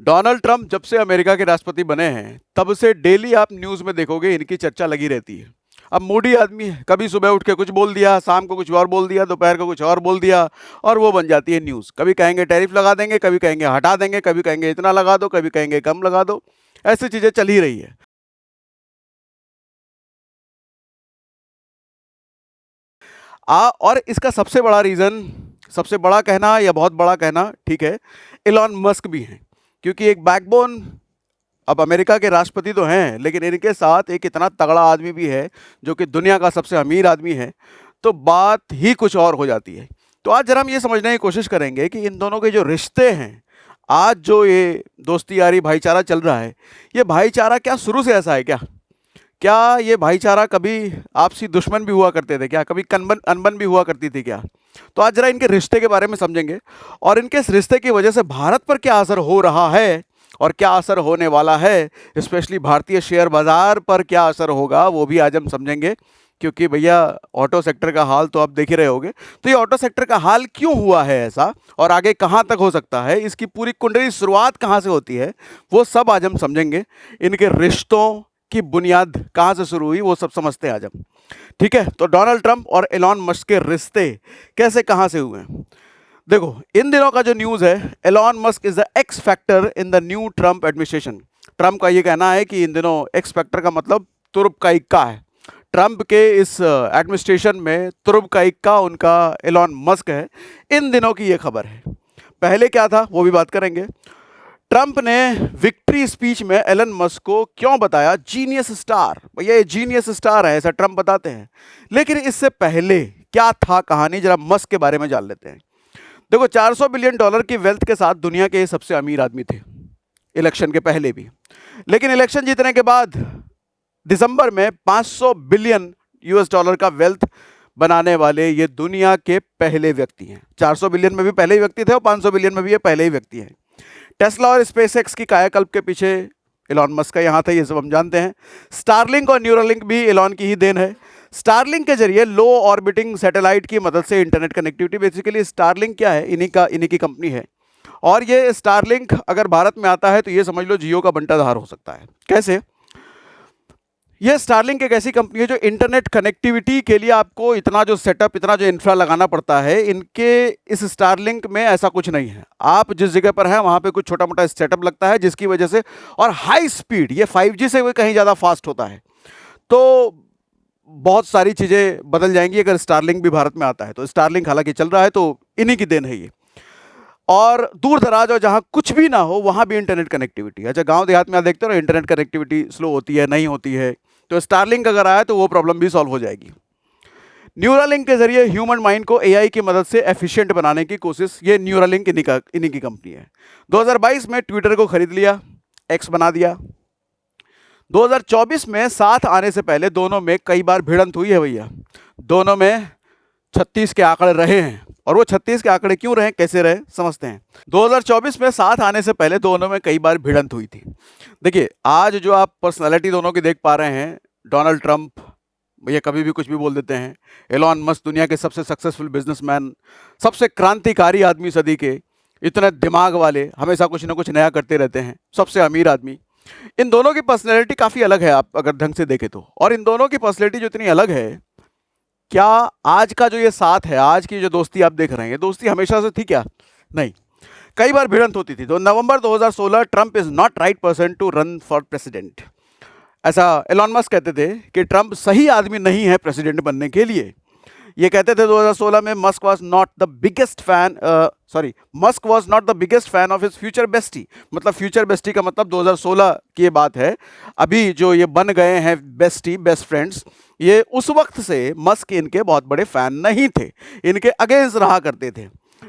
Donald Trump जब से America के राष्ट्रपति बने हैं तब से डेली आप न्यूज़ में देखोगे इनकी चर्चा लगी रहती है। अब मूडी आदमी है, कभी सुबह उठ के कुछ बोल दिया, शाम को कुछ और बोल दिया, दोपहर को कुछ और बोल दिया और वो बन जाती है न्यूज़। कभी कहेंगे टैरिफ लगा देंगे, कभी कहेंगे हटा देंगे, कभी कहेंगे इतना लगा दो, कभी कहेंगे कम लगा दो। ऐसी चीज़ें चल ही रही है। और इसका सबसे बड़ा रीज़न, सबसे बड़ा कहना या बहुत बड़ा कहना ठीक है, एलॉन मस्क भी हैं। क्योंकि एक बैकबोन, अब अमेरिका के राष्ट्रपति तो हैं लेकिन इनके साथ एक इतना तगड़ा आदमी भी है जो कि दुनिया का सबसे अमीर आदमी है, तो बात ही कुछ और हो जाती है। तो आज जरा हम ये समझने की कोशिश करेंगे कि इन दोनों के जो रिश्ते हैं, आज जो ये दोस्ती यारी भाईचारा चल रहा है, ये भाईचारा क्या शुरू से ऐसा है क्या? क्या ये भाईचारा कभी आपसी दुश्मन भी हुआ करते थे क्या? कभी कनबन अनबन भी हुआ करती थी क्या? तो आज जरा इनके रिश्ते के बारे में समझेंगे और इनके इस रिश्ते की वजह से भारत पर क्या असर हो रहा है और क्या असर होने वाला है, स्पेशली भारतीय शेयर बाजार पर क्या असर होगा, वो भी आज हम समझेंगे। क्योंकि भैया ऑटो सेक्टर का हाल तो आप देख ही रहे होगे। तो ये ऑटो सेक्टर का हाल क्यों हुआ है ऐसा और आगे कहाँ तक हो सकता है, इसकी पूरी कुंडली शुरुआत कहाँ से होती है, वो सब आज हम समझेंगे। इनके रिश्तों की बुनियाद कहाँ से शुरू हुई वो सब समझते हैं आज हम। ठीक है, तो डोनाल्ड ट्रंप और एलॉन मस्क के रिश्ते कैसे कहाँ से हुए हैं? देखो, इन दिनों का जो न्यूज़ है, Elon Musk is the x factor in the new Trump administration. Trump का ये कहना है कि इन दिनों एक्स फैक्टर का मतलब तुर्प का इक्का है। ट्रंप के इस एडमिनिस्ट्रेशन में तुर्प का इक्का उनका एलॉन मस्क है। इन दिनों की ये खबर है। पहले क्या था वो भी बात करेंगे। ट्रंप ने विक्ट्री स्पीच में एलन मस्क को क्यों बताया जीनियस स्टार? भैया ये जीनियस स्टार है, ऐसा ट्रंप बताते हैं। लेकिन इससे पहले क्या था कहानी, जरा मस्क के बारे में जान लेते हैं। देखो, $400 बिलियन की वेल्थ के साथ दुनिया के सबसे अमीर आदमी थे इलेक्शन के पहले भी। लेकिन इलेक्शन जीतने के बाद दिसंबर में $500 बिलियन का वेल्थ बनाने वाले ये दुनिया के पहले व्यक्ति हैं। 400 बिलियन में भी पहले ही व्यक्ति थे और 500 बिलियन में भी ये पहले ही व्यक्ति हैं। टेस्ला और स्पेसएक्स की कायाकल्प के पीछे एलॉन मस्क का यहाँ था, ये सब हम जानते हैं। स्टारलिंक और न्यूरालिंक भी एलॉन की ही देन है। स्टारलिंक के जरिए लो ऑर्बिटिंग सैटेलाइट की मदद से इंटरनेट कनेक्टिविटी, बेसिकली स्टारलिंक क्या है, इन्हीं की कंपनी है। और ये स्टारलिंक अगर भारत में आता है तो ये समझ लो जियो का बंटाधार हो सकता है। कैसे? ये स्टारलिंक एक ऐसी कंपनी है जो इंटरनेट कनेक्टिविटी के लिए आपको इतना जो सेटअप, इतना जो इंफ्रा लगाना पड़ता है, इनके इस स्टारलिंक में ऐसा कुछ नहीं है। आप जिस जगह पर हैं वहाँ पे कुछ छोटा मोटा सेटअप लगता है जिसकी वजह से, और हाई स्पीड, ये 5G से कहीं ज़्यादा फास्ट होता है। तो बहुत सारी चीज़ें बदल जाएंगी अगर स्टारलिंक भी भारत में आता है। तो स्टारलिंक हालांकि चल रहा है तो इन्हीं की देन है ये। और दूर दराज और जहाँ कुछ भी ना हो वहाँ भी इंटरनेट कनेक्टिविटी। अच्छा, गांव देहात में आप देखते हो ना, इंटरनेट कनेक्टिविटी स्लो होती है, नहीं होती है। तो स्टारलिंक अगर आया तो वो प्रॉब्लम भी सॉल्व हो जाएगी। न्यूरालिंक के जरिए ह्यूमन माइंड को एआई की मदद से एफिशिएंट बनाने की कोशिश, ये न्यूरालिंक इन्हीं की कंपनी है। 2022 में ट्विटर को खरीद लिया, एक्स बना दिया। 2024 में साथ आने से पहले दोनों में कई बार भिड़ंत हुई है भैया। दोनों में 36 के आंकड़े रहे हैं। और वो 36 के आंकड़े क्यों रहे, कैसे रहे, समझते हैं। 2024 में साथ आने से पहले दोनों में कई बार भिड़ंत हुई थी। देखिए, आज जो आप पर्सनालिटी दोनों की देख पा रहे हैं, डोनाल्ड ट्रंप भैया कभी भी कुछ भी बोल देते हैं। एलॉन मस्क दुनिया के सबसे सक्सेसफुल बिजनेसमैन, सबसे क्रांतिकारी आदमी सदी के, इतने दिमाग वाले, हमेशा कुछ ना कुछ नया करते रहते हैं, सबसे अमीर आदमी। इन दोनों की पर्सनैलिटी काफ़ी अलग है आप अगर ढंग से देखें तो। और इन दोनों की पर्सनैलिटी जो इतनी अलग है, क्या आज का जो ये साथ है, आज की जो दोस्ती आप देख रहे हैं, दोस्ती हमेशा से थी क्या? नहीं, कई बार भिड़ंत होती थी। तो नवंबर 2016, Trump is not right person to run for president, ऐसा एलॉन मस्क कहते थे कि ट्रंप सही आदमी नहीं है प्रेसिडेंट बनने के लिए। ये कहते थे 2016 में। Musk was not the biggest fan of his future bestie. मतलब फ्यूचर बेस्टी का मतलब 2016 की ये बात है। अभी जो ये बन गए हैं बेस्टी, बेस्ट फ्रेंड्स, ये उस वक्त से मस्क इनके बहुत बड़े फैन नहीं थे, इनके अगेंस्ट रहा करते थे।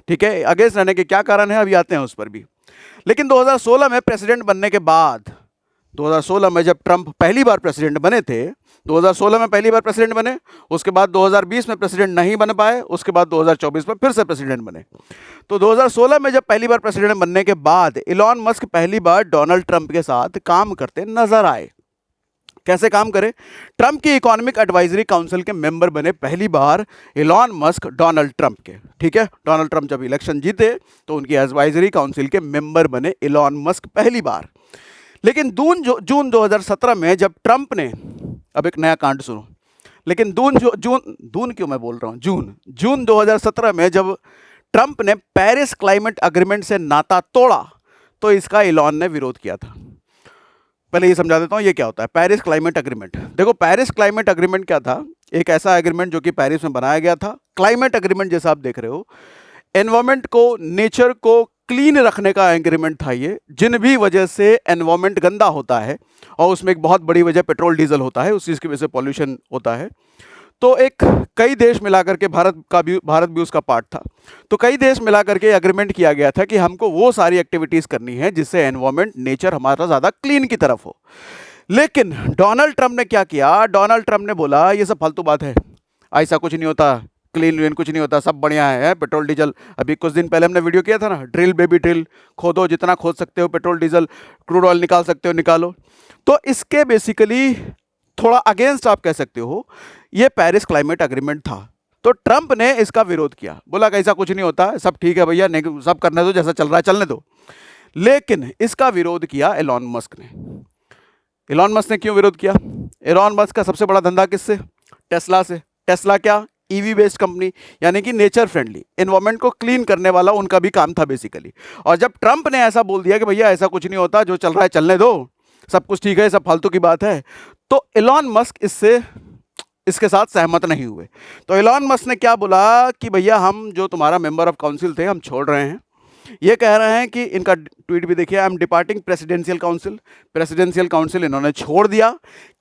ठीक है, अगेंस्ट रहने के क्या कारण है अभी आते हैं उस पर भी। लेकिन 2016 में प्रेसिडेंट बनने के बाद, 2016 में जब ट्रंप पहली बार प्रेसिडेंट बने थे, 2016 में पहली बार प्रेसिडेंट बने, उसके बाद 2020 में प्रेसिडेंट नहीं बन पाए, उसके बाद 2024 में फिर से प्रेसिडेंट बने। तो 2016 में जब पहली बार प्रेसिडेंट बनने के बाद एलॉन मस्क पहली बार डोनाल्ड ट्रंप के साथ काम करते नजर आए। कैसे काम करे? ट्रंप की इकोनॉमिक एडवाइजरी काउंसिल के मेंबर बने पहली बार इलॉन मस्क डोनाल्ड ट्रंप के, ठीक है। डोनाल्ड ट्रंप जब इलेक्शन जीते तो उनकी एडवाइजरी काउंसिल के मेंबर बने इलॉन मस्क पहली बार। लेकिन जून 2017 में जब ट्रंप ने, अब एक नया कांड सुनो, लेकिन जून क्यों मैं बोल रहा हूँ, जून 2017 में जब ट्रंप ने पेरिस क्लाइमेट अग्रीमेंट से नाता तोड़ा तो इसका इलॉन ने विरोध किया था। पहले ये समझा देता हूँ ये क्या होता है पेरिस क्लाइमेट अग्रीमेंट। देखो, पेरिस क्लाइमेट अग्रीमेंट क्या था? एक ऐसा एग्रीमेंट जो कि पेरिस में बनाया गया था। क्लाइमेट अग्रीमेंट जैसा आप देख रहे हो, एनवायरमेंट को, नेचर को क्लीन रखने का एग्रीमेंट था ये, जिन भी वजह से एनवायरमेंट गंदा होता है, और उसमें एक बहुत बड़ी वजह पेट्रोल डीजल होता है, उस चीज़ की वजह से पॉल्यूशन होता है। तो एक कई देश मिलाकर के, भारत भी उसका पार्ट था, तो कई देश मिलाकर के एग्रीमेंट किया गया था कि हमको वो सारी एक्टिविटीज़ करनी है जिससे एनवायरमेंट, नेचर हमारा ज़्यादा क्लीन की तरफ हो। लेकिन डोनाल्ड ट्रंप ने क्या किया? डोनाल्ड ट्रंप ने बोला ये सब फालतू बात है, ऐसा कुछ नहीं होता, क्लीन व्लीन कुछ नहीं होता, सब बढ़िया है, पेट्रोल डीजल। अभी कुछ दिन पहले हमने वीडियो किया था ना, ड्रिल बेबी ड्रिल, खोदो जितना खोद सकते हो, पेट्रोल डीजल क्रूड ऑयल निकाल सकते हो निकालो। तो इसके बेसिकली थोड़ा अगेंस्ट आप कह सकते हो ये पेरिस क्लाइमेट अग्रीमेंट था। तो ट्रंप ने इसका विरोध किया, बोला कि ऐसा कुछ नहीं होता, सब ठीक है भैया, सब करने दो, जैसा चल रहा है चलने दो। लेकिन इसका विरोध किया एलॉन मस्क ने। एलॉन मस्क ने क्यों विरोध किया? एलॉन मस्क का सबसे बड़ा धंधा किससे? टेस्ला से। टेस्ला क्या? ईवी बेस्ड कंपनी, यानी कि नेचर फ्रेंडली, एनवायरमेंट को क्लीन करने वाला उनका भी काम था बेसिकली। और जब ट्रंप ने ऐसा बोल दिया कि भैया ऐसा कुछ नहीं होता, जो चल रहा है चलने दो, सब कुछ ठीक है, सब फालतू की बात है, तो एलॉन मस्क इसके साथ सहमत नहीं हुए। तो एलॉन मस्क ने क्या बोला कि भैया हम जो तुम्हारा मेंबर ऑफ काउंसिल थे हम छोड़ रहे हैं। ये कह रहे हैं कि, इनका ट्वीट भी देखिए, I am departing presidential council. Presidential council इन्होंने छोड़ दिया।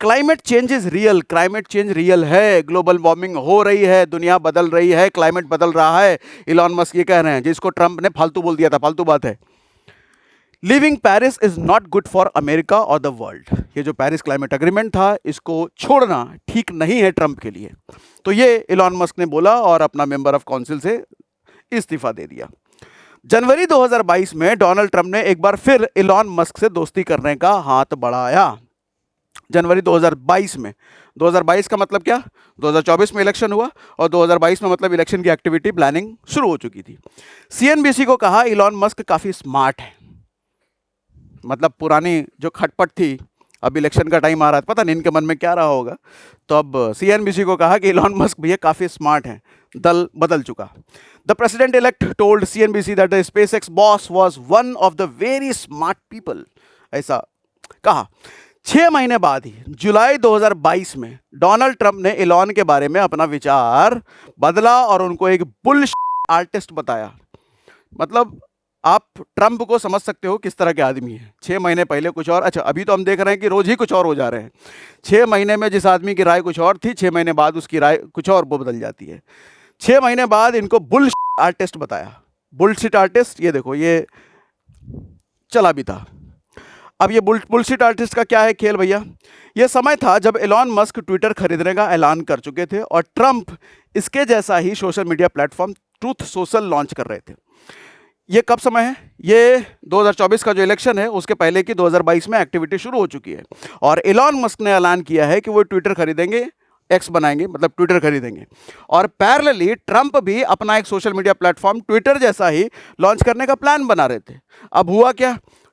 Climate change is real, climate change real है, ग्लोबल वार्मिंग हो रही है, दुनिया बदल रही है, क्लाइमेट बदल रहा है। एलॉन मस्क ये कह रहे हैं, जिसको ट्रंप ने फालतू बोल दिया था, फालतू बात है। Living Paris is not good for America और द वर्ल्ड। ये जो पेरिस क्लाइमेट अग्रीमेंट था, इसको छोड़ना ठीक नहीं है ट्रंप के लिए। तो ये एलॉन मस्क ने बोला और अपना मेंबर ऑफ काउंसिल से इस्तीफा दे दिया। जनवरी 2022 में डोनाल्ड ट्रंप ने एक बार फिर एलॉन मस्क से दोस्ती करने का हाथ बढ़ाया। जनवरी 2022 में, 2022 का मतलब क्या? 2024 में इलेक्शन हुआ और 2022 में मतलब इलेक्शन की एक्टिविटी प्लानिंग शुरू हो चुकी थी। सीएनबीसी को कहा एलॉन मस्क काफ़ी स्मार्ट है। मतलब पुरानी जो खटपट थी, अब इलेक्शन का टाइम आ रहा है, पता नहीं इनके मन में क्या रहा होगा, तो अब सीएनबीसी को कहा कि एलॉन मस्क भैया काफ़ी स्मार्ट हैं, दल बदल चुका। The president elect told CNBC that the SpaceX boss was one of the very smart people, ऐसा कहा। 6 महीने बाद ही जुलाई 2022 में डोनाल्ड ट्रंप ने एलॉन के बारे में अपना विचार बदला और उनको एक बुलशिट आर्टिस्ट बताया। मतलब आप ट्रंप को समझ सकते हो किस तरह के आदमी है। 6 महीने पहले कुछ और, अच्छा अभी तो हम देख रहे हैं कि रोज ही कुछ और हो जा रहे हैं। 6 महीने में जिस आदमी की राय कुछ और थी, 6 महीने बाद उसकी राय कुछ और वो बदल जाती है। 6 महीने बाद इनको बुलशिट आर्टिस्ट बताया। बुलशिट आर्टिस्ट, ये देखो ये चला भी था। अब ये बुलशिट आर्टिस्ट का क्या है खेल भैया? ये समय था जब एलॉन मस्क ट्विटर खरीदने का ऐलान कर चुके थे और ट्रंप इसके जैसा ही social media platform Truth Social launch कर रहे थे। ये कब समय है? ये 2024 का जो इलेक्शन है उसके पहले की 2022 में एक्टिविटी शुरू हो चुकी है और एलॉन मस्क ने ऐलान किया है कि वो ट्विटर खरीदेंगे, एक्स बनाएंगे, मतलब ट्विटर खरीदेंगे। और पैरेलली ट्रंप भी अपना एक सोशल मीडिया प्लेटफॉर्म ट्विटर जैसा ही लॉन्च करने का प्लान बना रहे थे। अब हुआ क्या?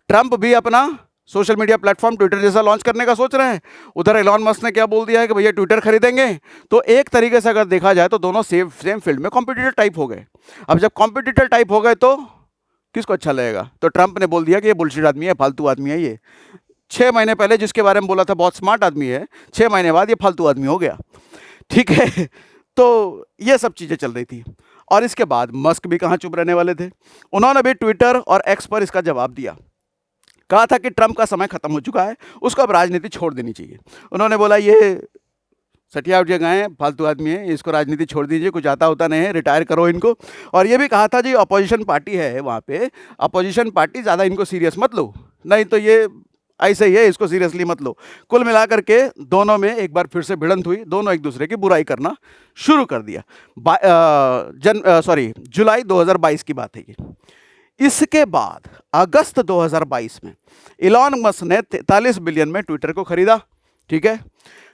ट्रंप भी अपना सोशल मीडिया प्लेटफॉर्म ट्विटर जैसा लॉन्च करने का सोच रहे हैं, उधर एलॉन मस्क ने क्या बोल दिया है कि भैया ट्विटर खरीदेंगे। तो एक तरीके से अगर देखा जाए तो दोनों सेम फील्ड में कॉम्पिटिटर टाइप हो गए। अब जब कॉम्पिटिटर टाइप हो गए तो किसको अच्छा लगेगा? तो ट्रंप ने बोल दिया कि ये बुलशिट आदमी है, फालतू आदमी है ये। 6 महीने पहले जिसके बारे में बोला था बहुत स्मार्ट आदमी है, 6 महीने बाद ये फालतू आदमी हो गया। ठीक है, तो ये सब चीज़ें चल रही थी। और इसके बाद मस्क भी कहाँ चुप रहने वाले थे, उन्होंने भी ट्विटर और एक्स पर इसका जवाब दिया। कहा था कि ट्रंप का समय खत्म हो चुका है, उसको अब राजनीति छोड़ देनी चाहिए। उन्होंने बोला ये सटिया उठ गए हैं, फालतू आदमी है, इसको राजनीति छोड़ दीजिए, कुछ आता होता नहीं है, रिटायर करो इनको। और ये भी कहा था जी अपोजिशन पार्टी है वहाँ पे, अपोजिशन पार्टी ज़्यादा इनको सीरियस मत लो, नहीं तो ये ऐसे ही है, इसको सीरियसली मत लो। कुल मिलाकर के दोनों में एक बार फिर से भिड़ंत हुई, दोनों एक दूसरे की बुराई करना शुरू कर दिया। जुलाई 2022 की बात है ये। इसके बाद अगस्त 2022 में इलॉन मस्क ने 43 बिलियन में ट्विटर को खरीदा। ठीक है।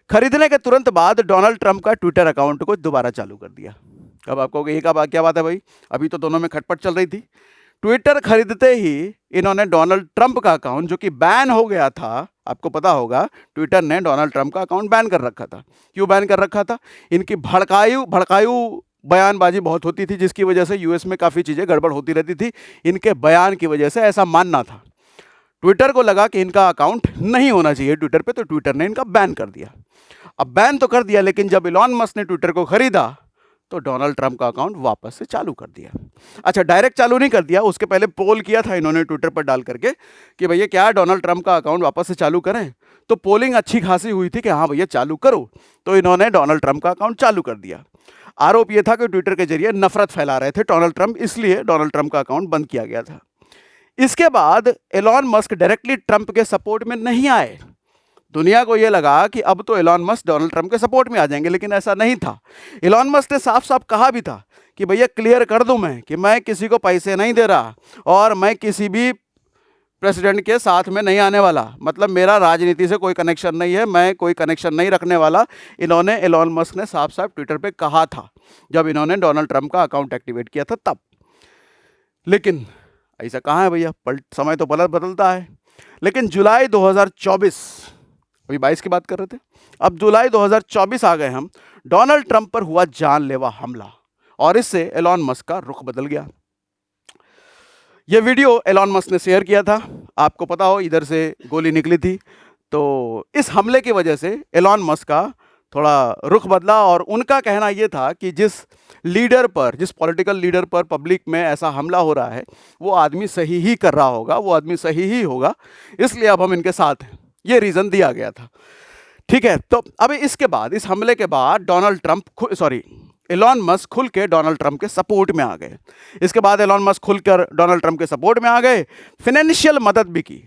खरीदने के तुरंत बाद डोनाल्ड ट्रंप का ट्विटर अकाउंट को दोबारा चालू कर दिया। अब आपको ये क्या बात है भाई, अभी तो दोनों में खटपट चल रही थी। ट्विटर खरीदते ही इन्होंने डोनाल्ड ट्रंप का अकाउंट, जो कि बैन हो गया था, आपको पता होगा ट्विटर ने डोनाल्ड ट्रंप का अकाउंट बैन कर रखा था। क्यों बैन कर रखा था? इनकी भड़कायु बयानबाजी बहुत होती थी, जिसकी वजह से यूएस में काफ़ी चीज़ें गड़बड़ होती रहती थी। इनके बयान की वजह से ऐसा मानना था। ट्विटर को लगा कि इनका अकाउंट नहीं होना चाहिए ट्विटर पे, तो ट्विटर ने इनका बैन कर दिया। अब बैन तो कर दिया, लेकिन जब इलॉन मस्क ने ट्विटर को खरीदा तो डोनाल्ड ट्रंप का अकाउंट वापस से चालू कर दिया। अच्छा, डायरेक्ट चालू नहीं कर दिया, उसके पहले पोल किया था इन्होंने ट्विटर पर डाल करके कि भैया क्या डोनाल्ड ट्रंप का अकाउंट वापस से चालू करें। तो पोलिंग अच्छी खासी हुई थी कि हाँ भैया चालू करो, तो इन्होंने डोनाल्ड ट्रंप का अकाउंट चालू कर दिया। आरोप यह था कि ट्विटर के जरिए नफरत फैला रहे थे डोनाल्ड ट्रंप, इसलिए डोनाल्ड ट्रंप का अकाउंट बंद किया गया था। इसके बाद एलॉन मस्क डायरेक्टली ट्रंप के सपोर्ट में नहीं आए। दुनिया को यह लगा कि अब तो एलॉन मस्क डोनाल्ड ट्रंप के सपोर्ट में आ जाएंगे, लेकिन ऐसा नहीं था। एलॉन मस्क ने साफ साफ कहा भी था कि भैया क्लियर कर दूं मैं कि मैं किसी को पैसे नहीं दे रहा और मैं किसी भी प्रेसिडेंट के साथ में नहीं आने वाला, मतलब मेरा राजनीति से कोई कनेक्शन नहीं है, मैं कोई कनेक्शन नहीं रखने वाला। इन्होंने एलॉन मस्क ने साफ साफ ट्विटर पे कहा था जब इन्होंने डोनाल्ड ट्रंप का अकाउंट एक्टिवेट किया था तब। लेकिन ऐसा कहाँ है भैया, समय तो बदलता है। लेकिन जुलाई 2024, अभी 22 की बात कर रहे थे, अब जुलाई 2024 आ गए हम, डोनाल्ड ट्रंप पर हुआ जानलेवा हमला और इससे एलॉन मस्क का रुख बदल गया। यह वीडियो एलॉन मस्क ने शेयर किया था, आपको पता हो इधर से गोली निकली थी। तो इस हमले की वजह से एलॉन मस्क का थोड़ा रुख बदला और उनका कहना यह था कि जिस पॉलिटिकल लीडर पर पब्लिक में ऐसा हमला हो रहा है वो आदमी सही ही कर रहा होगा, वो आदमी सही ही होगा, इसलिए अब हम इनके साथ हैं, ये रीज़न दिया गया था। ठीक है, तो अब इसके बाद, इस हमले के बाद एलॉन मस्क खुल के डोनाल्ड ट्रंप के सपोर्ट में आ गए। इसके बाद एलॉन मस्क खुलकर डोनाल्ड ट्रंप के सपोर्ट में आ गए, फाइनेंशियल मदद भी की,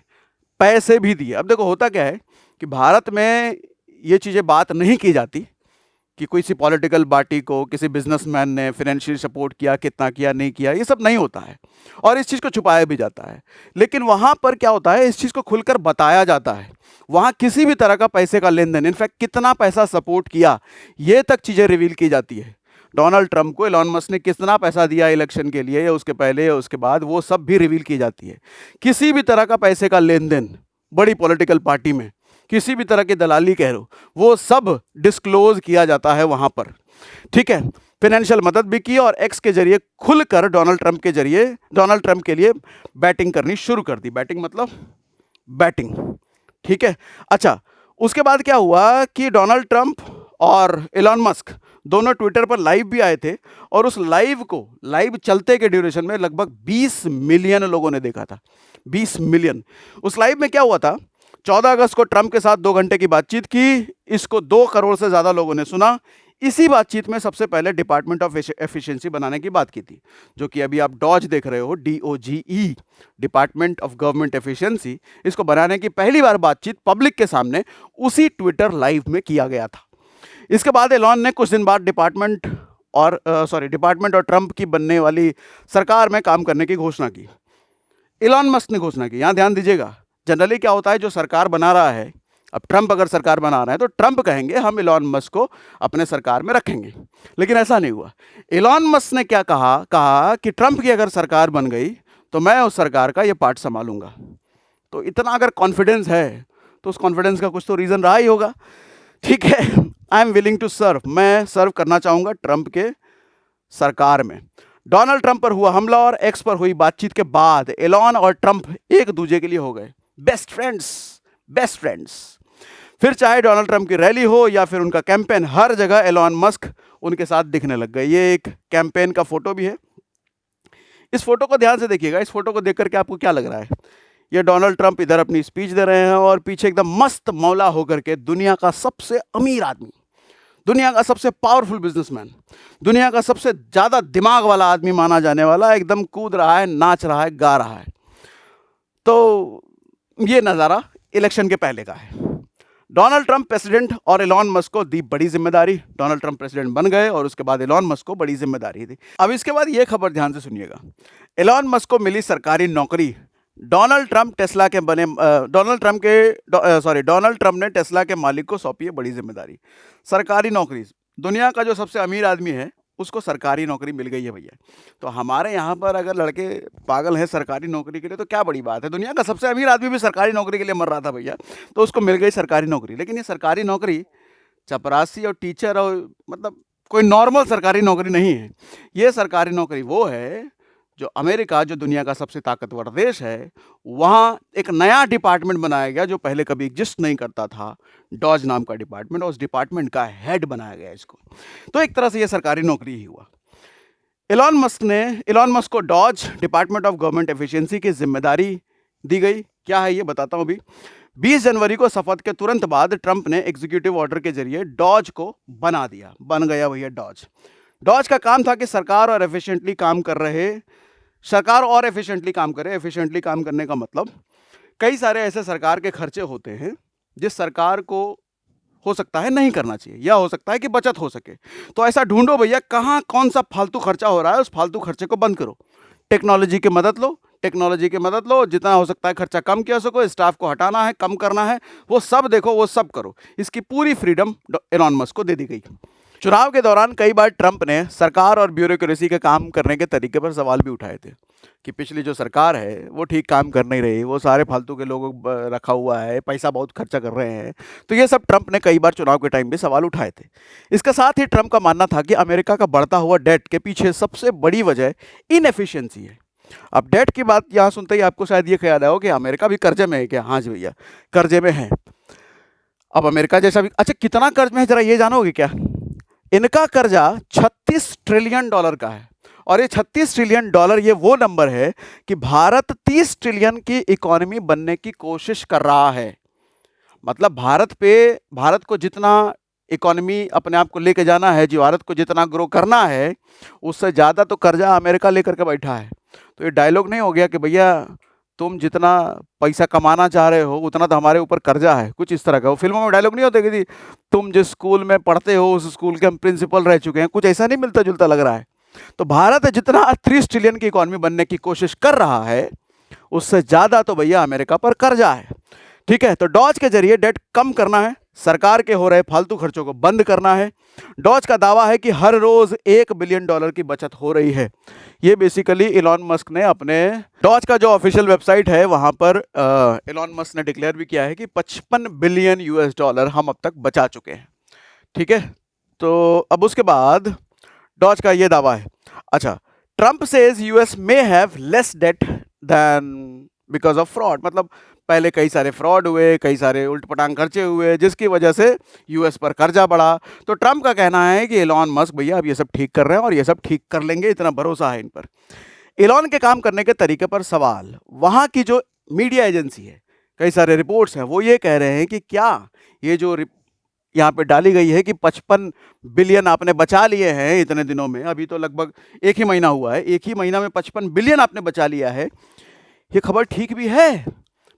पैसे भी दिए। अब देखो होता क्या है कि भारत में ये चीज़ें बात नहीं की जाती कि कोई सी पॉलिटिकल पार्टी को किसी बिजनेसमैन ने फाइनेंशियल सपोर्ट किया, कितना किया, नहीं किया, ये सब नहीं होता है और इस चीज़ को छुपाया भी जाता है। लेकिन वहाँ पर क्या होता है, इस चीज़ को खुलकर बताया जाता है। वहाँ किसी भी तरह का पैसे का लेन देन, इनफैक्ट कितना पैसा सपोर्ट किया, ये तक चीज़ें रिवील की जाती है। डोनाल्ड ट्रंप को एलॉन मस्क ने कितना पैसा दिया इलेक्शन के लिए, या उसके पहले या उसके बाद, वो सब भी रिवील की जाती है। किसी भी तरह का पैसे का लेन देन बड़ी पॉलिटिकल पार्टी में, किसी भी तरह की दलाली कह लो, वो सब डिस्क्लोज किया जाता है वहाँ पर। ठीक है, फाइनेंशियल मदद भी की और एक्स के जरिए खुलकर डोनाल्ड ट्रंप के लिए बैटिंग करनी शुरू कर दी। बैटिंग मतलब बैटिंग, ठीक है। अच्छा, उसके बाद क्या हुआ कि डोनाल्ड ट्रंप और एलॉन मस्क दोनों ट्विटर पर लाइव भी आए थे और उस लाइव चलते के ड्यूरेशन में लगभग 20 मिलियन लोगों ने देखा था। 20 मिलियन। उस लाइव में क्या हुआ था, 14 अगस्त को ट्रंप के साथ 2 घंटे की बातचीत की, इसको 2 करोड़ से ज़्यादा लोगों ने सुना। इसी बातचीत में सबसे पहले डिपार्टमेंट ऑफ एफिशिएंसी बनाने की बात की थी, जो कि अभी आप डॉज देख रहे हो, DOGE, department of government efficiency. इसको बनाने की पहली बार बातचीत पब्लिक के सामने उसी ट्विटर लाइव में किया गया था। इसके बाद एलॉन ने कुछ दिन बाद डिपार्टमेंट और ट्रंप की बनने वाली सरकार में काम करने की घोषणा की। एलॉन मस्क ने घोषणा की, यहाँ ध्यान दीजिएगा। जनरली क्या होता है, जो सरकार बना रहा है, अब ट्रंप अगर सरकार बना रहा है तो ट्रंप कहेंगे हम एलॉन मस्क को अपने सरकार में रखेंगे, लेकिन ऐसा नहीं हुआ। एलॉन मस्क ने क्या कहा कि ट्रंप की अगर सरकार बन गई तो मैं उस सरकार का ये पार्ट संभालूंगा। तो इतना अगर कॉन्फिडेंस है तो उस कॉन्फिडेंस का कुछ तो रीज़न रहा ही होगा। ठीक है, I am willing to serve, मैं सर्व करना चाहूँगा ट्रंप के सरकार में। डोनाल्ड ट्रंप पर हुआ हमला और एक्स पर हुई बातचीत के बाद एलॉन और ट्रंप एक दूसरे के लिए हो गए बेस्ट फ्रेंड्स। फिर चाहे डोनाल्ड ट्रंप की रैली हो या फिर उनका कैंपेन, हर जगह एलॉन मस्क उनके साथ दिखने लग गए। ये एक कैंपेन का फोटो भी है। इस फोटो को ध्यान से देखिएगा। इस फोटो को देख करके आपको क्या लग रहा है? ये डोनाल्ड ट्रंप इधर अपनी स्पीच दे रहे हैं और पीछे एकदम मस्त मौला होकर के दुनिया का सबसे अमीर आदमी, दुनिया का सबसे पावरफुल बिजनेसमैन, दुनिया का सबसे ज़्यादा दिमाग वाला आदमी माना जाने वाला एकदम कूद रहा है, नाच रहा है, गा रहा है। तो ये नज़ारा इलेक्शन के पहले का है। डोनाल्ड ट्रंप प्रेसिडेंट और एलॉन मस्क को दी बड़ी जिम्मेदारी। डोनाल्ड ट्रंप प्रेसिडेंट बन गए और उसके बाद एलॉन मस्क को बड़ी जिम्मेदारी थी। अब इसके बाद ये खबर ध्यान से सुनिएगा। एलॉन मस्क को मिली सरकारी नौकरी डोनाल्ड ट्रंप टेस्ला के बने डोनाल्ड ट्रंप ने टेस्ला के मालिक को सौंपी है बड़ी जिम्मेदारी। सरकारी नौकरी, दुनिया का जो सबसे अमीर आदमी है उसको सरकारी नौकरी मिल गई है भैया। तो हमारे यहाँ पर अगर लड़के पागल हैं सरकारी नौकरी के लिए तो क्या बड़ी बात है। दुनिया का सबसे अमीर आदमी भी सरकारी नौकरी के लिए मर रहा था भैया, तो उसको मिल गई सरकारी नौकरी। लेकिन ये सरकारी नौकरी चपरासी और टीचर और मतलब कोई नॉर्मल सरकारी नौकरी नहीं है। ये सरकारी नौकरी वो है जो अमेरिका, जो दुनिया का सबसे ताकतवर देश है, वहाँ एक नया डिपार्टमेंट बनाया गया जो पहले कभी एग्जिस्ट नहीं करता था, डॉज नाम का डिपार्टमेंट, और उस डिपार्टमेंट का हेड बनाया गया इसको। तो एक तरह से ये सरकारी नौकरी ही हुआ। इलॉन मस्क को DOGE department of government efficiency की जिम्मेदारी दी गई। क्या है ये बताता हूँ अभी। 20 जनवरी को शपथ के तुरंत बाद ट्रंप ने एग्जीक्यूटिव ऑर्डर के जरिए डॉज को बना दिया, बन गया भैया डॉज। डॉज का काम था कि सरकार और एफिशिएंटली काम करे। एफिशिएंटली काम करने का मतलब कई सारे ऐसे सरकार के खर्चे होते हैं जिस सरकार को हो सकता है नहीं करना चाहिए, या हो सकता है कि बचत हो सके। तो ऐसा ढूंढो भैया कहाँ कौन सा फालतू खर्चा हो रहा है, उस फालतू खर्चे को बंद करो। टेक्नोलॉजी की मदद लो, जितना हो सकता है खर्चा कम किया सको, स्टाफ को हटाना है, कम करना है, वो सब देखो, वो सब करो। इसकी पूरी फ्रीडम इलॉन मस्क को दे दी गई। चुनाव के दौरान कई बार ट्रंप ने सरकार और ब्यूरोक्रेसी के काम करने के तरीके पर सवाल भी उठाए थे कि पिछली जो सरकार है वो ठीक काम कर नहीं रही, वो सारे फालतू के लोगों रखा हुआ है, पैसा बहुत खर्चा कर रहे हैं। तो ये सब ट्रंप ने कई बार चुनाव के टाइम भी सवाल उठाए थे। इसके साथ ही ट्रंप का मानना था कि अमेरिका का बढ़ता हुआ डेट के पीछे सबसे बड़ी वजह इनएफिशिएंसी है। अब डेट की बात यहाँ सुनते ही आपको शायद ये ख्याल आया हो कि अमेरिका भी कर्जे में है क्या। हाँ जी भैया, कर्जे में है। अब अमेरिका जैसा भी, अच्छा कितना कर्ज में है जरा ये जानोगे क्या। इनका कर्जा 36 ट्रिलियन डॉलर का है, और ये 36 ट्रिलियन डॉलर ये वो नंबर है कि भारत 30 ट्रिलियन की इकोनॉमी बनने की कोशिश कर रहा है। मतलब भारत को जितना इकोनॉमी अपने आप को लेके जाना है, जो भारत को जितना ग्रो करना है, उससे ज़्यादा तो कर्जा अमेरिका लेकर के बैठा है। तो ये डायलॉग नहीं हो गया कि भैया तुम जितना पैसा कमाना चाह रहे हो उतना तो हमारे ऊपर कर्जा है, कुछ इस तरह का। वो फिल्मों में डायलॉग नहीं होते कि तुम जिस स्कूल में पढ़ते हो उस स्कूल के हम प्रिंसिपल रह चुके हैं, कुछ ऐसा नहीं मिलता जुलता लग रहा है। तो भारत जितना 30 ट्रिलियन की इकोनॉमी बनने की कोशिश कर रहा है, उससे ज़्यादा तो भैया अमेरिका पर कर्जा है। ठीक है, तो डॉज के जरिए डेट कम करना है, सरकार के हो रहे फालतू खर्चों को बंद करना है। डॉज का दावा है कि हर रोज $1 बिलियन की बचत हो रही है। ये बेसिकली इलॉन मस्क ने अपने डॉज का जो ऑफिशियल वेबसाइट है वहां पर इलॉन मस्क ने डिक्लेयर भी किया है कि $55 बिलियन हम अब तक बचा चुके हैं। ठीक है, तो अब उसके बाद डॉज का ये दावा है। अच्छा, Trump says US may have less debt than because of fraud. मतलब पहले कई सारे फ्रॉड हुए, कई सारे उल्ट पटांग खर्चे हुए, जिसकी वजह से यूएस पर कर्जा बढ़ा। तो ट्रंप का कहना है कि इलॉन मस्क भैया अब ये सब ठीक कर रहे हैं और ये सब ठीक कर लेंगे, इतना भरोसा है इन पर। इलॉन के काम करने के तरीके पर सवाल। वहाँ की जो मीडिया एजेंसी है, कई सारे रिपोर्ट्स हैं, वो ये कह रहे हैं कि क्या ये जो यहाँ पे डाली गई है कि 55 बिलियन आपने बचा लिए हैं इतने दिनों में, अभी तो लगभग 1 ही महीना हुआ है, 1 ही महीना में 55 बिलियन आपने बचा लिया है, ये खबर ठीक भी है?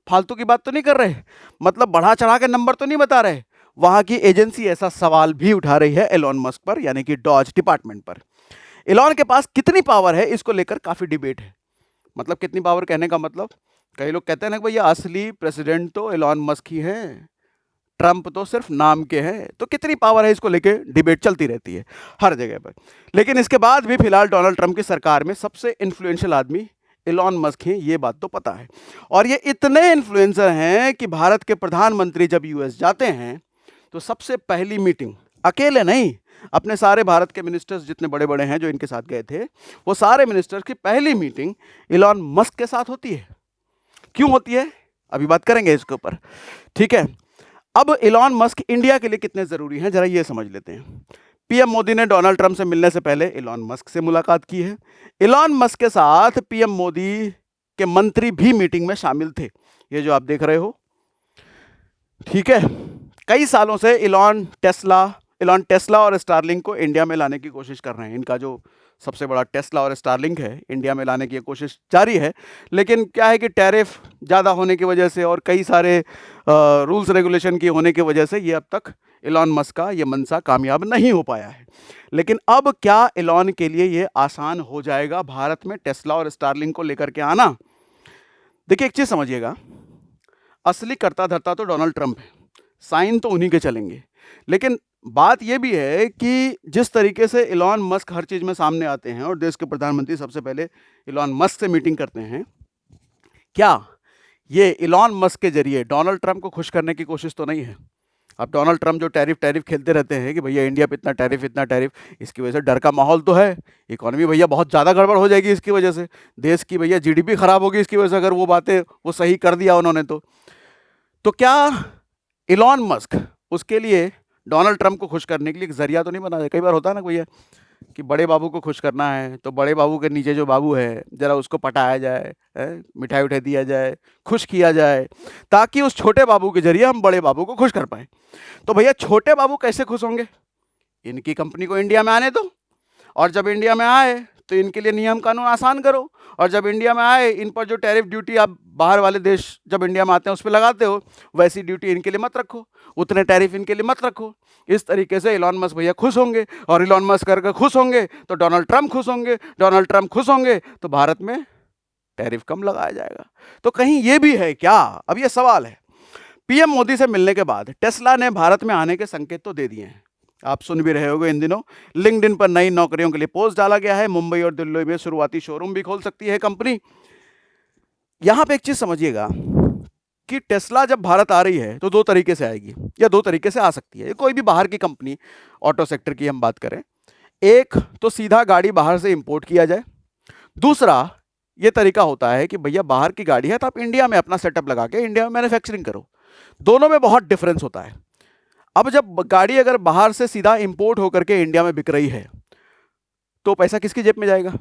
फालतू की बात तो नहीं कर रहे, मतलब बढ़ा चढ़ा के नंबर तो नहीं बता रहे? वहाँ की एजेंसी ऐसा सवाल भी उठा रही है एलॉन मस्क पर, यानी कि डॉज डिपार्टमेंट पर। एलॉन के पास कितनी पावर है इसको लेकर काफ़ी डिबेट है। मतलब कितनी पावर कहने का मतलब, कई लोग कहते हैं ना कि भैया असली प्रेसिडेंट तो एलॉन मस्क ही हैं, ट्रंप तो सिर्फ नाम के हैं। तो कितनी पावर है इसको लेके डिबेट चलती रहती है हर जगह पर। लेकिन इसके बाद भी फिलहाल डोनाल्ड ट्रंप की सरकार में सबसे इन्फ्लुएंशियल आदमी एलॉन मस्क हैं, ये बात तो पता है। और ये इतने इन्फ्लुएंसर हैं कि भारत के प्रधानमंत्री जब यूएस जाते हैं तो सबसे पहली मीटिंग, अकेले नहीं, अपने सारे भारत के मिनिस्टर्स जितने बड़े बड़े हैं जो इनके साथ गए थे, वो सारे मिनिस्टर्स की पहली मीटिंग एलॉन मस्क के साथ होती है। क्यों होती है अभी बात करेंगे इसके ऊपर। ठीक है, अब एलॉन मस्क इंडिया के लिए कितने ज़रूरी हैं जरा ये समझ लेते हैं। पीएम मोदी ने डोनाल्ड ट्रंप से मिलने से पहले एलॉन मस्क से मुलाकात की है। एलॉन मस्क के साथ पीएम मोदी के मंत्री भी मीटिंग में शामिल थे, ये जो आप देख रहे हो। ठीक है, कई सालों से एलॉन टेस्ला और स्टारलिंक को इंडिया में लाने की कोशिश कर रहे हैं। इनका जो सबसे बड़ा टेस्ला और स्टारलिंक है, इंडिया में लाने की कोशिश जारी है। लेकिन क्या है कि टैरिफ ज़्यादा होने की वजह से और कई सारे रूल्स रेगुलेशन की होने की वजह से ये अब तक एलॉन मस्क का ये मंशा कामयाब नहीं हो पाया है। लेकिन अब क्या एलॉन के लिए ये आसान हो जाएगा भारत में टेस्ला और स्टारलिंक को लेकर के आना? देखिए एक चीज़ समझिएगा, असली कर्ता धर्ता तो डोनाल्ड ट्रंप है, साइन तो उन्हीं के चलेंगे। लेकिन बात यह भी है कि जिस तरीके से इलॉन मस्क हर चीज़ में सामने आते हैं और देश के प्रधानमंत्री सबसे पहले इलॉन मस्क से मीटिंग करते हैं, क्या ये इलॉन मस्क के जरिए डोनाल्ड ट्रंप को खुश करने की कोशिश तो नहीं है? अब डोनाल्ड ट्रंप जो टैरिफ टैरिफ खेलते रहते हैं कि भैया इंडिया पे इतना टैरिफ, इसकी वजह से डर का माहौल तो है। इकोनॉमी भैया बहुत ज़्यादा गड़बड़ हो जाएगी इसकी वजह से, देश की भैया जीडीपी खराब होगी इसकी वजह से, अगर वो बातें वो सही कर दिया उन्होंने तो क्या इलॉन मस्क उसके लिए डोनाल्ड ट्रंप को खुश करने के लिए एक जरिया तो नहीं बना है? कई बार होता है ना भैया कि बड़े बाबू को खुश करना है तो बड़े बाबू के नीचे जो बाबू है जरा उसको पटाया जाए, मिठाई उठाई दिया जाए, खुश किया जाए, ताकि उस छोटे बाबू के जरिए हम बड़े बाबू को खुश कर पाए। तो भैया छोटे बाबू कैसे खुश होंगे? इनकी कंपनी को इंडिया में आने दो, और जब इंडिया में आए तो इनके लिए नियम कानून आसान करो, और जब इंडिया में आए इन पर जो टैरिफ ड्यूटी आप बाहर वाले देश जब इंडिया में आते हैं उस पर लगाते हो, वैसी ड्यूटी इनके लिए मत रखो, उतने टैरिफ इनके लिए मत रखो। इस तरीके से इलॉन मस्क भैया खुश होंगे, और इलॉन मस्क करके खुश होंगे तो डोनाल्ड ट्रंप खुश होंगे, डोनाल्ड ट्रंप खुश होंगे तो भारत में टैरिफ कम लगाया जाएगा। तो कहीं ये भी है क्या? अब ये सवाल है। पीएम मोदी से मिलने के बाद टेस्ला ने भारत में आने के संकेत तो दे दिए हैं, आप सुन भी रहे होंगे इन दिनों लिंक्डइन पर नई नौकरियों के लिए पोस्ट डाला गया है, मुंबई और दिल्ली में शुरुआती शोरूम भी खोल सकती है कंपनी। यहां पे एक चीज समझिएगा कि टेस्ला जब भारत आ रही है तो दो तरीके से आएगी, या दो तरीके से आ सकती है। कोई भी बाहर की कंपनी, ऑटो सेक्टर की हम बात करें, एक तो सीधा गाड़ी बाहर से इंपोर्ट किया जाए, दूसरा ये तरीका होता है कि भैया बाहर की गाड़ी है तो आप इंडिया में अपना सेटअप लगा के इंडिया में मैन्युफैक्चरिंग करो। दोनों में बहुत डिफरेंस होता है। अब जब गाड़ी अगर बाहर से सीधा इंपोर्ट होकर के इंडिया में बिक रही है तो पैसा किसकी जेब में जाएगा?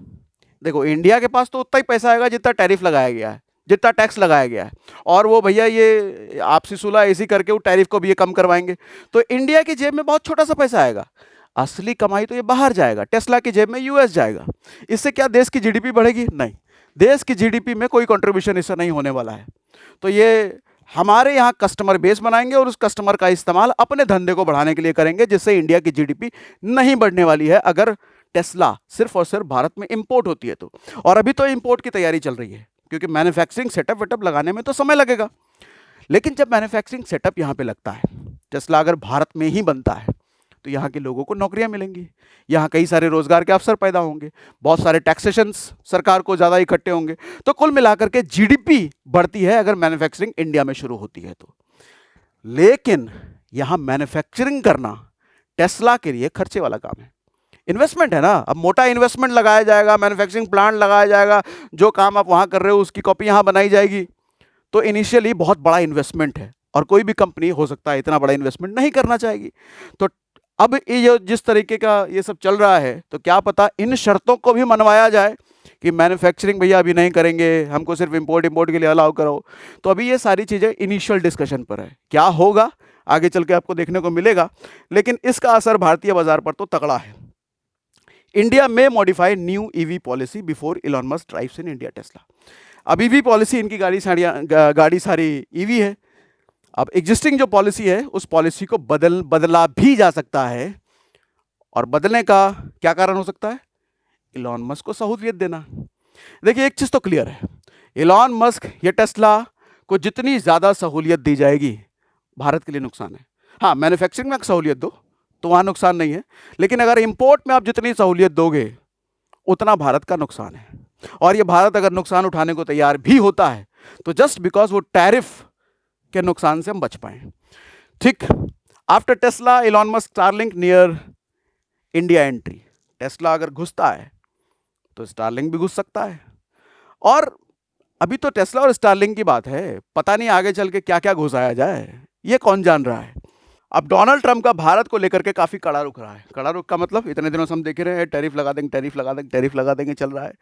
देखो इंडिया के पास तो उतना ही पैसा आएगा जितना टैरिफ लगाया गया है, जितना टैक्स लगाया गया है, और वो भैया ये आपसी सुलह ऐसी करके वो टैरिफ को भी ये कम करवाएंगे, तो इंडिया की जेब में बहुत छोटा सा पैसा आएगा। असली कमाई तो ये बाहर जाएगा, टेस्ला की जेब में यूएस जाएगा। इससे क्या देश की जीडीपी बढ़ेगी? नहीं, देश की जीडीपी में कोई कंट्रीब्यूशन इससे नहीं होने वाला है। तो ये हमारे यहाँ कस्टमर बेस बनाएंगे और उस कस्टमर का इस्तेमाल अपने धंधे को बढ़ाने के लिए करेंगे, जिससे इंडिया की जीडीपी नहीं बढ़ने वाली है अगर टेस्ला सिर्फ और सिर्फ भारत में इंपोर्ट होती है तो। और अभी तो इंपोर्ट की तैयारी चल रही है, क्योंकि मैन्युफैक्चरिंग सेटअप वेटअप लगाने में तो समय लगेगा। लेकिन जब मैन्युफैक्चरिंग सेटअप यहाँ पे लगता है, टेस्ला अगर भारत में ही बनता है, तो यहाँ के लोगों को नौकरियाँ मिलेंगी, यहाँ कई सारे रोजगार के अवसर पैदा होंगे, बहुत सारे टैक्सेशंस सरकार को ज़्यादा इकट्ठे होंगे। तो कुल मिलाकर के जीडीपी बढ़ती है अगर मैन्युफैक्चरिंग इंडिया में शुरू होती है तो। लेकिन यहाँ मैन्युफैक्चरिंग करना टेस्ला के लिए खर्चे वाला काम है, इन्वेस्टमेंट है ना। अब मोटा इन्वेस्टमेंट लगाया जाएगा, मैन्युफैक्चरिंग प्लांट लगाया जाएगा, जो काम आप वहाँ कर रहे हो उसकी कॉपी यहाँ बनाई जाएगी, तो इनिशियली बहुत बड़ा इन्वेस्टमेंट है, और कोई भी कंपनी हो सकता है इतना बड़ा इन्वेस्टमेंट नहीं करना चाहेगी। तो अब ये जिस तरीके का ये सब चल रहा है, तो क्या पता इन शर्तों को भी मनवाया जाए कि मैन्युफैक्चरिंग भैया अभी नहीं करेंगे, हमको सिर्फ इंपोर्ट के लिए अलाउ करो। तो अभी ये सारी चीज़ें इनिशियल डिस्कशन पर है, क्या होगा आगे चल के आपको देखने को मिलेगा। लेकिन इसका असर भारतीय बाजार पर तो तगड़ा है। इंडिया में modify new EV policy before Elon Musk drives in India Tesla. अब ईवी पॉलिसी, इनकी गाड़ी सारी ईवी है। अब एग्जिस्टिंग जो पॉलिसी है उस पॉलिसी को बदला भी जा सकता है, और बदलने का क्या कारण हो सकता है? इलॉन मस्क को सहूलियत देना। देखिए एक चीज़ तो क्लियर है, इलॉन मस्क या टेस्ला को जितनी ज़्यादा सहूलियत दी जाएगी भारत के लिए नुकसान है। हाँ, मैन्युफैक्चरिंग में सहूलियत दो तो वहाँ नुकसान नहीं है, लेकिन अगर इंपोर्ट में आप जितनी सहूलियत दोगे उतना भारत का नुकसान है। और ये भारत अगर नुकसान उठाने को तैयार भी होता है तो जस्ट बिकॉज वो टैरिफ के नुकसान से हम बच पाए। ठीक, after Tesla Elon Musk Starlink near India entry. Tesla अगर घुसता है तो स्टारलिंक भी घुस सकता है, और अभी तो टेस्ला और स्टारलिंक की बात है, पता नहीं आगे चल के क्या क्या घुसाया जाए, ये कौन जान रहा है। अब डोनाल्ड ट्रंप का भारत को लेकर के काफ़ी कड़ा रुख रहा है। कड़ा रुख का मतलब इतने दिनों से हम देख रहे हैं टैरिफ लगा देंगे, टैरिफ लगा देंगे, टैरिफ लगा देंगे चल रहा है।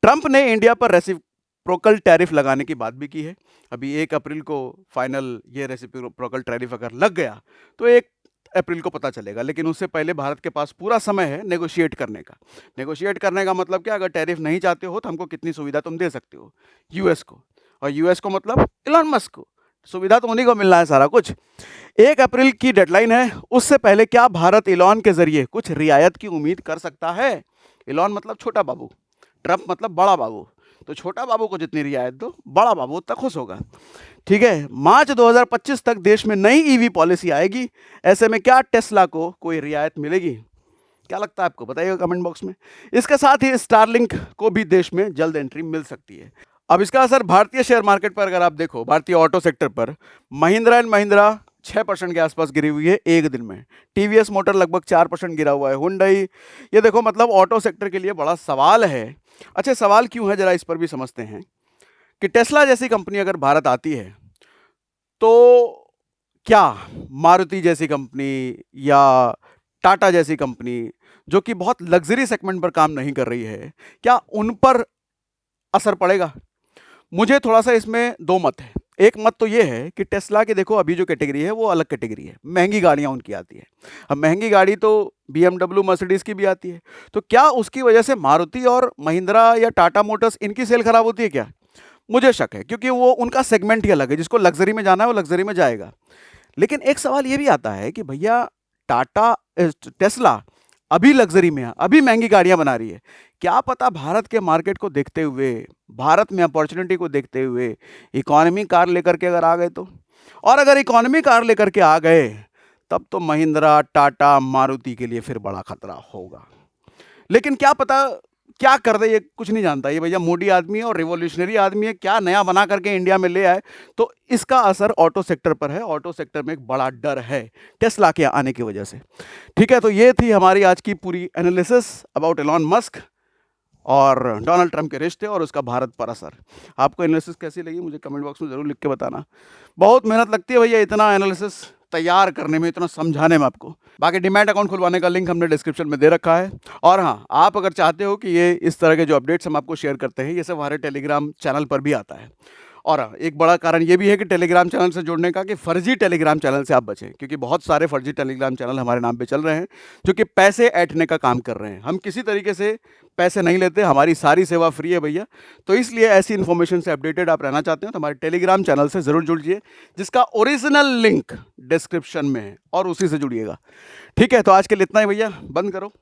ट्रंप ने इंडिया पर रेसिप्रोकल टैरिफ लगाने की बात भी की है। अभी 1 अप्रैल को फाइनल ये रेसिप्रोकल टैरिफ अगर लग गया तो 1 अप्रैल को पता चलेगा, लेकिन उससे पहले भारत के पास पूरा समय है नेगोशिएट करने का। नेगोशिएट करने का मतलब क्या? अगर टैरिफ नहीं चाहते हो तो हमको कितनी सुविधा तुम दे सकते हो यूएस को, और यूएस को मतलब इलॉन मस्क को। सुविधा तो उन्हीं को मिलना है सारा कुछ। 1 अप्रैल की डेडलाइन है, उससे पहले क्या भारत इलॉन के जरिए कुछ रियायत की उम्मीद कर सकता है? इलॉन मतलब छोटा बाबू, ट्रंप मतलब बड़ा बाबू। तो छोटा बाबू को जितनी रियायत दो, बड़ा बाबू उतना खुश होगा। ठीक है, मार्च 2025 तक देश में नई ईवी पॉलिसी आएगी। ऐसे में क्या टेस्ला को कोई रियायत मिलेगी? क्या लगता है आपको? बताइएगा कमेंट बॉक्स में। इसके साथ ही स्टारलिंक को भी देश में जल्द एंट्री मिल सकती है। अब इसका असर भारतीय शेयर मार्केट पर अगर आप देखो, भारतीय ऑटो सेक्टर पर, महिंद्रा एंड महिंद्रा 6% के आसपास गिरी हुई है एक दिन में। टीवीएस मोटर लगभग 4% गिरा हुआ है। हुंडई, ये देखो, मतलब ऑटो सेक्टर के लिए बड़ा सवाल है। अच्छा, सवाल क्यों है जरा इस पर भी समझते हैं कि टेस्ला जैसी कंपनी अगर भारत आती है तो क्या मारुति जैसी कंपनी या टाटा जैसी कंपनी जो कि बहुत लग्जरी सेगमेंट पर काम नहीं कर रही है, क्या उन पर असर पड़ेगा? मुझे थोड़ा सा इसमें दो मत है। एक मत तो ये है कि टेस्ला की देखो अभी जो कैटेगरी है वो अलग कैटेगरी है, महंगी गाड़ियाँ उनकी आती है। अब महंगी गाड़ी तो BMW मर्सिडीज़ की भी आती है, तो क्या उसकी वजह से मारुति और महिंद्रा या टाटा मोटर्स इनकी सेल खराब होती है क्या? मुझे शक है, क्योंकि वो उनका सेगमेंट ही अलग है। जिसको लग्जरी में जाना है वो लग्जरी में जाएगा। लेकिन एक सवाल ये भी आता है कि भैया टाटा टेस्ला अभी लग्जरी में है, अभी महंगी गाड़ियां बना रही है, क्या पता भारत के मार्केट को देखते हुए, भारत में अपॉर्चुनिटी को देखते हुए इकोनॉमी कार लेकर के अगर आ गए तो, और अगर इकोनॉमी कार लेकर के आ गए तब तो महिंद्रा, टाटा, मारुति के लिए फिर बड़ा खतरा होगा। लेकिन क्या पता क्या कर दे, ये कुछ नहीं जानता। ये भैया मोदी आदमी है और रिवॉल्यूशनरी आदमी है, क्या नया बना करके इंडिया में ले आए, तो इसका असर ऑटो सेक्टर पर है। ऑटो सेक्टर में एक बड़ा डर है टेस्ला के आने की वजह से। ठीक है, तो ये थी हमारी आज की पूरी एनालिसिस अबाउट एलॉन मस्क और डोनाल्ड ट्रंप के रिश्ते और उसका भारत पर असर। आपको एनालिसिस कैसी लगी मुझे कमेंट बॉक्स में ज़रूर लिख के बताना। बहुत मेहनत लगती है भैया इतना एनालिसिस तैयार करने में, इतना समझाने में आपको। बाकी डीमैट अकाउंट खुलवाने का लिंक हमने डिस्क्रिप्शन में दे रखा है। और हाँ, आप अगर चाहते हो कि ये इस तरह के जो अपडेट्स हम आपको शेयर करते हैं ये सब हमारे टेलीग्राम चैनल पर भी आता है। और एक बड़ा कारण ये भी है कि टेलीग्राम चैनल से जुड़ने का, कि फर्जी टेलीग्राम चैनल से आप बचें, क्योंकि बहुत सारे फर्जी टेलीग्राम चैनल हमारे नाम पे चल रहे हैं जो कि पैसे ऐंठने का काम कर रहे हैं। हम किसी तरीके से पैसे नहीं लेते, हमारी सारी सेवा फ्री है भैया। तो इसलिए ऐसी इन्फॉर्मेशन से अपडेटेड आप रहना चाहते हो तो हमारे टेलीग्राम चैनल से ज़रूर जुड़िए, जिसका ओरिजिनल लिंक डिस्क्रिप्शन में है, और उसी से जुड़िएगा। ठीक है, तो आज के लिए इतना ही भैया, बंद करो।